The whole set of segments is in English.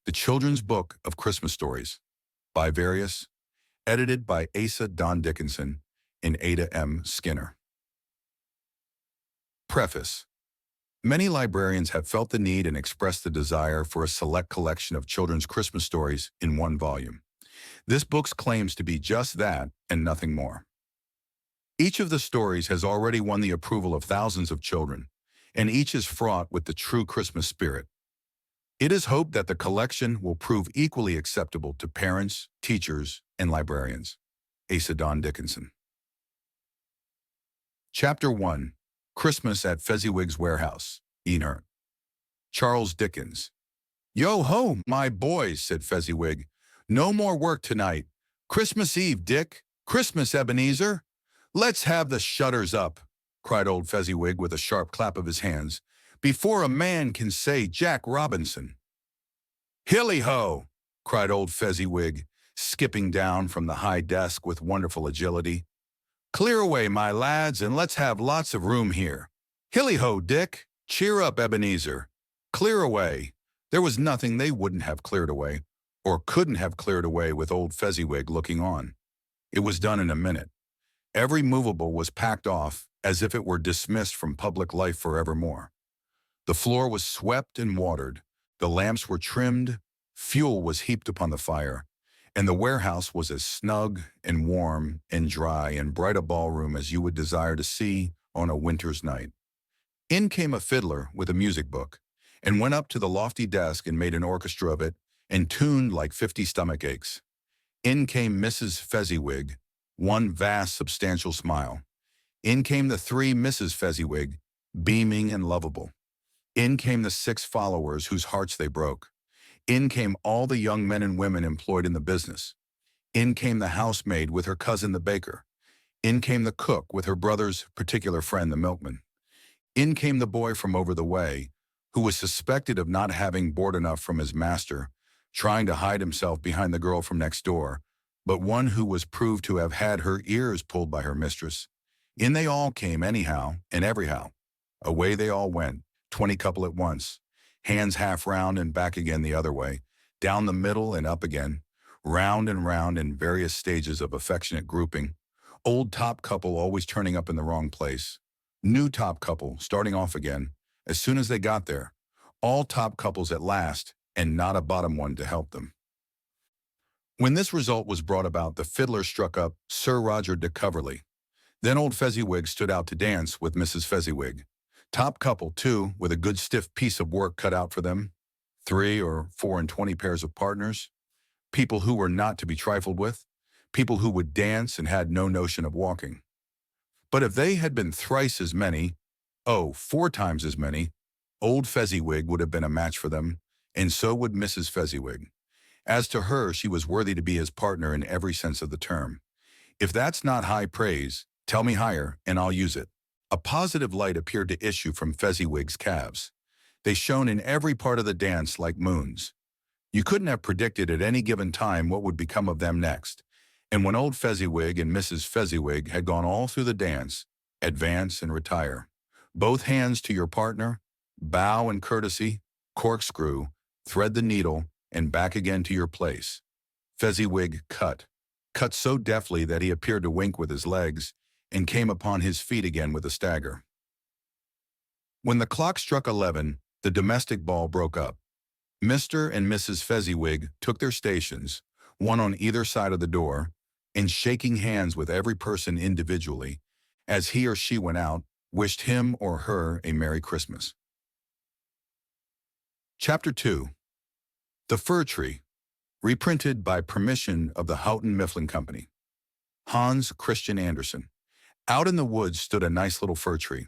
The Children's Book of Christmas Stories by Various, edited by Asa Don Dickinson and Ada M. Skinner. Preface. Many librarians have felt the need and expressed the desire for a select collection of children's Christmas stories in one volume. This book claims to be just that and nothing more. Each of the stories has already won the approval of thousands of children, and each is fraught with the true Christmas spirit. It is hoped that the collection will prove equally acceptable to parents, teachers, and librarians. Asa Don Dickinson. Chapter 1. Christmas at Fezziwig's Warehouse, Immerse. Charles Dickens. "Yo-ho, my boys," said Fezziwig. "No more work tonight. Christmas Eve, Dick. Christmas, Ebenezer. Let's have the shutters up," cried old Fezziwig with a sharp clap of his hands, "before a man can say Jack Robinson." "Hilly-ho!" cried old Fezziwig, skipping down from the high desk with wonderful agility. "Clear away, my lads, and let's have lots of room here. Hilly-ho, Dick. Cheer up, Ebenezer. Clear away." There was nothing they wouldn't have cleared away, or couldn't have cleared away with old Fezziwig looking on. It was done in a minute. Every movable was packed off as if it were dismissed from public life forevermore. The floor was swept and watered, the lamps were trimmed, fuel was heaped upon the fire, and the warehouse was as snug and warm and dry and bright a ballroom as you would desire to see on a winter's night. In came a fiddler with a music book, and went up to the lofty desk and made an orchestra of it, and tuned like 50 stomach aches. In came Mrs. Fezziwig, one vast substantial smile. In came the three Mrs. Fezziwig, beaming and lovable. In came the 6 followers whose hearts they broke. In came all the young men and women employed in the business. In came the housemaid with her cousin the baker. In came the cook with her brother's particular friend the milkman. In came the boy from over the way, who was suspected of not having board enough from his master, trying to hide himself behind the girl from next door, but one who was proved to have had her ears pulled by her mistress. In they all came anyhow and everyhow. Away they all went, 20 couple at once, hands half round and back again the other way, down the middle and up again, round and round in various stages of affectionate grouping, old top couple always turning up in the wrong place, new top couple starting off again as soon as they got there, all top couples at last, and not a bottom one to help them. When this result was brought about, the fiddler struck up Sir Roger de Coverley. Then old Fezziwig stood out to dance with Mrs. Fezziwig. Top couple, too, with a good stiff piece of work cut out for them, 3 or 4 and 20 pairs of partners, people who were not to be trifled with, people who would dance and had no notion of walking. But if they had been thrice as many, 4 times as many, old Fezziwig would have been a match for them, and so would Mrs. Fezziwig. As to her, she was worthy to be his partner in every sense of the term. If that's not high praise, tell me higher, and I'll use it. A positive light appeared to issue from Fezziwig's calves. They shone in every part of the dance like moons. You couldn't have predicted at any given time what would become of them next, and when old Fezziwig and Mrs. Fezziwig had gone all through the dance, advance and retire, both hands to your partner, bow and courtesy, corkscrew, thread the needle, and back again to your place. Fezziwig cut so deftly that he appeared to wink with his legs, and came upon his feet again with a stagger. When the clock struck 11, the domestic ball broke up. Mr. and Mrs. Fezziwig took their stations, one on either side of the door, and shaking hands with every person individually, as he or she went out, wished him or her a Merry Christmas. Chapter 2. The Fir Tree, reprinted by permission of the Houghton Mifflin Company. Hans Christian Andersen. Out in the woods stood a nice little fir tree.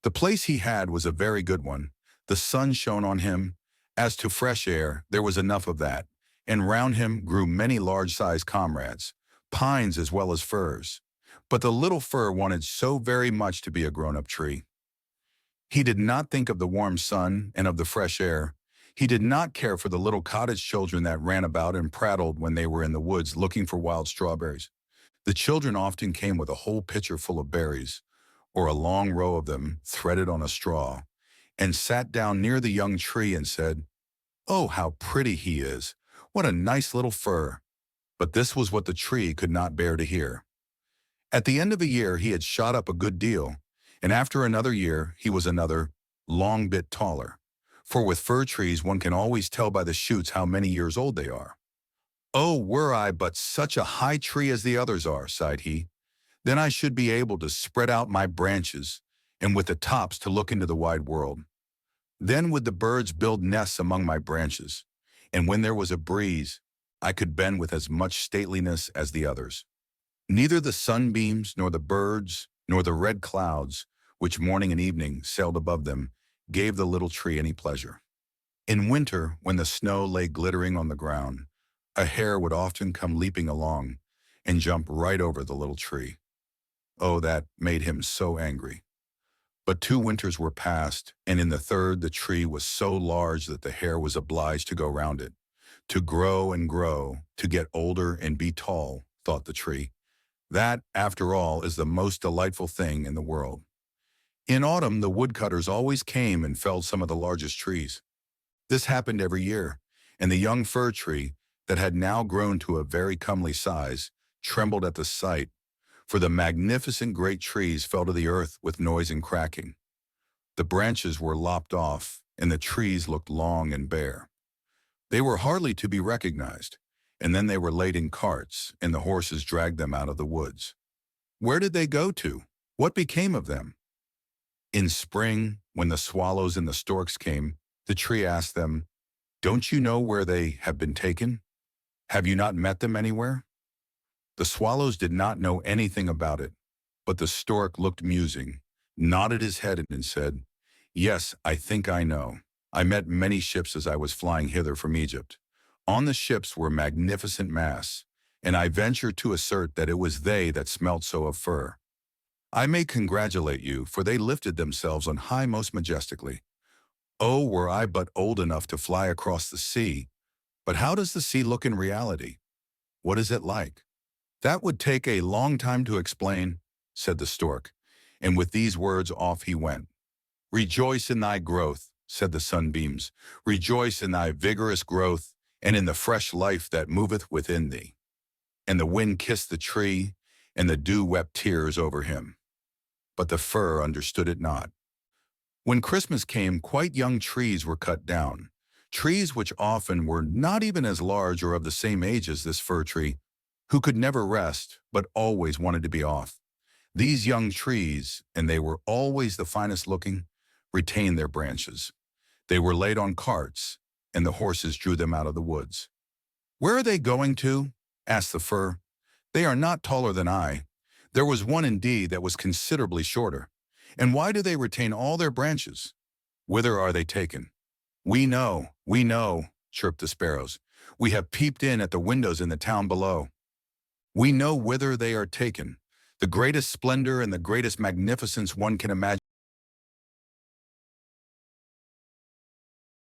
The place he had was a very good one. The sun shone on him. As to fresh air, there was enough of that, and round him grew many large-sized comrades, pines as well as firs. But the little fir wanted so very much to be a grown-up tree. He did not think of the warm sun and of the fresh air. He did not care for the little cottage children that ran about and prattled when they were in the woods looking for wild strawberries. The children often came with a whole pitcher full of berries, or a long row of them threaded on a straw, and sat down near the young tree and said, Oh, how pretty he is! What a nice little fir! But this was what the tree could not bear to hear. At the end of a year he had shot up a good deal, and after another year he was another long bit taller. For with fir trees one can always tell by the shoots how many years old they are. Oh, were I but such a high tree as the others are, sighed he, then I should be able to spread out my branches, and with the tops to look into the wide world. Then would the birds build nests among my branches, and when there was a breeze, I could bend with as much stateliness as the others. Neither the sunbeams, nor the birds, nor the red clouds, which morning and evening sailed above them, gave the little tree any pleasure. In winter, when the snow lay glittering on the ground, a hare would often come leaping along and jump right over the little tree. Oh, that made him so angry. But 2 winters were past, and in the third the tree was so large that the hare was obliged to go round it. To grow and grow, to get older and be tall, thought the tree. That, after all, is the most delightful thing in the world. In autumn, the woodcutters always came and felled some of the largest trees. This happened every year, and the young fir tree, that had now grown to a very comely size, trembled at the sight, for the magnificent great trees fell to the earth with noise and cracking. The branches were lopped off, and the trees looked long and bare. They were hardly to be recognized, and then they were laid in carts, and the horses dragged them out of the woods. Where did they go to? What became of them? In spring, when the swallows and the storks came, the tree asked them, "Don't you know where they have been taken? Have you not met them anywhere?" The swallows did not know anything about it, but the stork looked musing, nodded his head and said, "Yes, I think I know. I met many ships as I was flying hither from Egypt. On the ships were magnificent masts, and I venture to assert that it was they that smelt so of fir. I may congratulate you, for they lifted themselves on high most majestically. Oh, were I but old enough to fly across the sea! But how does the sea look in reality? What is it like?" "That would take a long time to explain," said the stork, and with these words off he went. "Rejoice in thy growth," said the sunbeams. "Rejoice in thy vigorous growth, and in the fresh life that moveth within thee." And the wind kissed the tree, and the dew wept tears over him. But the fir understood it not. When Christmas came, quite young trees were cut down, trees which often were not even as large or of the same age as this fir tree, who could never rest, but always wanted to be off. These young trees, and they were always the finest looking, retained their branches. They were laid on carts, and the horses drew them out of the woods. "Where are they going to?" asked the fir. "They are not taller than I. There was one indeed that was considerably shorter. And why do they retain all their branches? Whither are they taken?" We know," chirped the sparrows. "We have peeped in at the windows in the town below. We know whither they are taken. The greatest splendor and the greatest magnificence one can imagine